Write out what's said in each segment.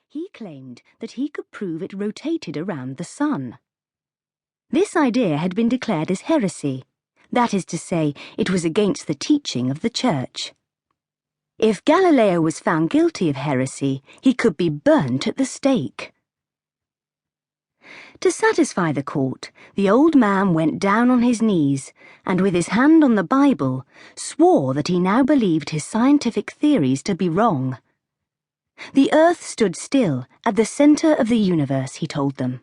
He claimed that he could prove it rotated around the sun. This idea had been declared as heresy. That is to say, it was against the teaching of the Church. If Galileo was found guilty of heresy, he could be burnt at the stake. To satisfy the court, the old man went down on his knees and, with his hand on the Bible, swore that he now believed his scientific theories to be wrong. The earth stood still at the center of the universe, he told them.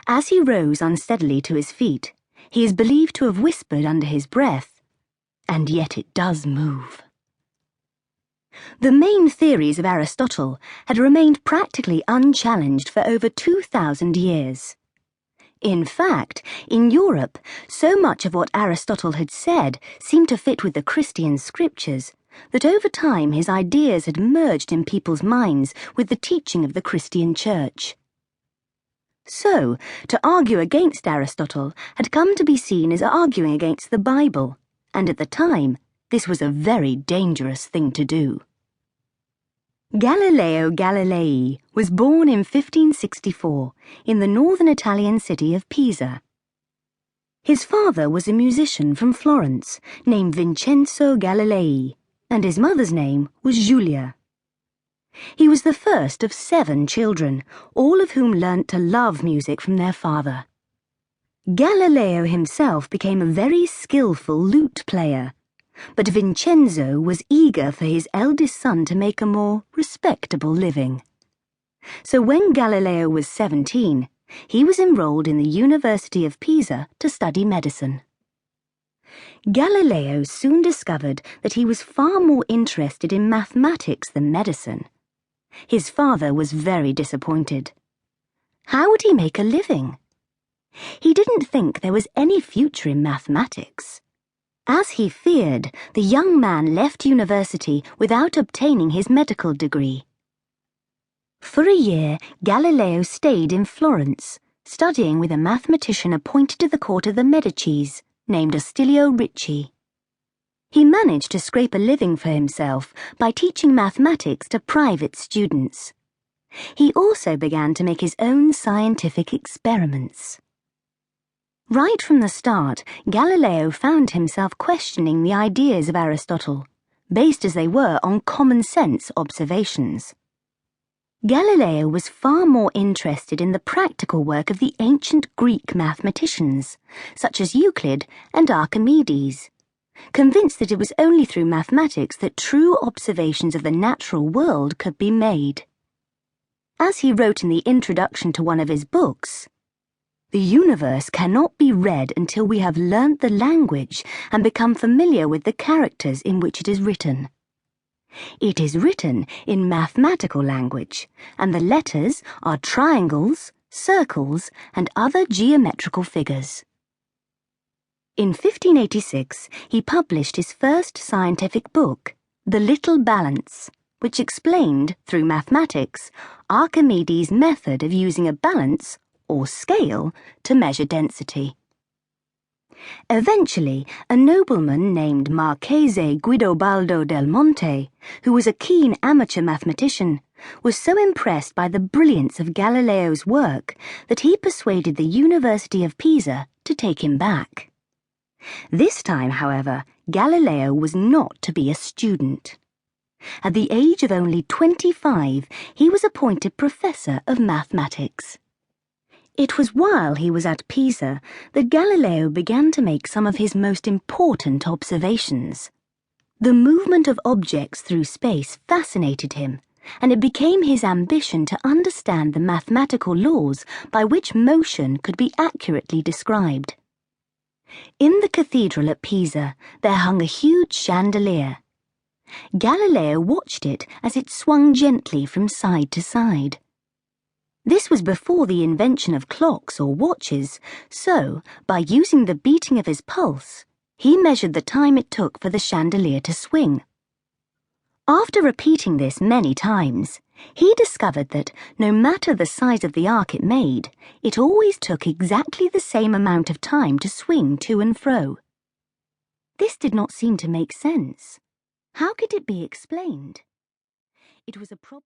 As he rose unsteadily to his feet, he is believed to have whispered under his breath, "And yet it does move." The main theories of Aristotle had remained practically unchallenged for over 2,000 years. In fact, in Europe, so much of what Aristotle had said seemed to fit with the Christian scriptures that over time his ideas had merged in people's minds with the teaching of the Christian Church. So, to argue against Aristotle had come to be seen as arguing against the Bible, and at the time, this was a very dangerous thing to do. Galileo Galilei was born in 1564 in the northern Italian city of Pisa. His father was a musician from Florence named Vincenzo Galilei, and his mother's name was Giulia. He was the first of 7 children, all of whom learnt to love music from their father. Galileo himself became a very skillful lute player, but Vincenzo was eager for his eldest son to make a more respectable living. So when Galileo was 17, he was enrolled in the University of Pisa to study medicine. Galileo soon discovered that he was far more interested in mathematics than medicine. His father was very disappointed. How would he make a living? He didn't think there was any future in mathematics. As he feared, the young man left university without obtaining his medical degree. For a year, Galileo stayed in Florence, studying with a mathematician appointed to the court of the Medicis, named Ostilio Ricci. He managed to scrape a living for himself by teaching mathematics to private students. He also began to make his own scientific experiments. Right from the start, Galileo found himself questioning the ideas of Aristotle, based as they were on common-sense observations. Galileo was far more interested in the practical work of the ancient Greek mathematicians, such as Euclid and Archimedes, convinced that it was only through mathematics that true observations of the natural world could be made. As he wrote in the introduction to one of his books, "The universe cannot be read until we have learnt the language and become familiar with the characters in which it is written. It is written in mathematical language, and the letters are triangles, circles, and other geometrical figures." In 1586, he published his first scientific book, The Little Balance, which explained, through mathematics, Archimedes' method of using a balance, or scale, to measure density. Eventually, a nobleman named Marchese Guidobaldo del Monte, who was a keen amateur mathematician, was so impressed by the brilliance of Galileo's work that he persuaded the University of Pisa to take him back. This time, however, Galileo was not to be a student. At the age of only 25, he was appointed professor of mathematics. It was while he was at Pisa that Galileo began to make some of his most important observations. The movement of objects through space fascinated him, and it became his ambition to understand the mathematical laws by which motion could be accurately described. In the cathedral at Pisa, there hung a huge chandelier. Galileo watched it as it swung gently from side to side. This was before the invention of clocks or watches, so, by using the beating of his pulse, he measured the time it took for the chandelier to swing. After repeating this many times, he discovered that, no matter the size of the arc it made, it always took exactly the same amount of time to swing to and fro. This did not seem to make sense. How could it be explained? It was a problem.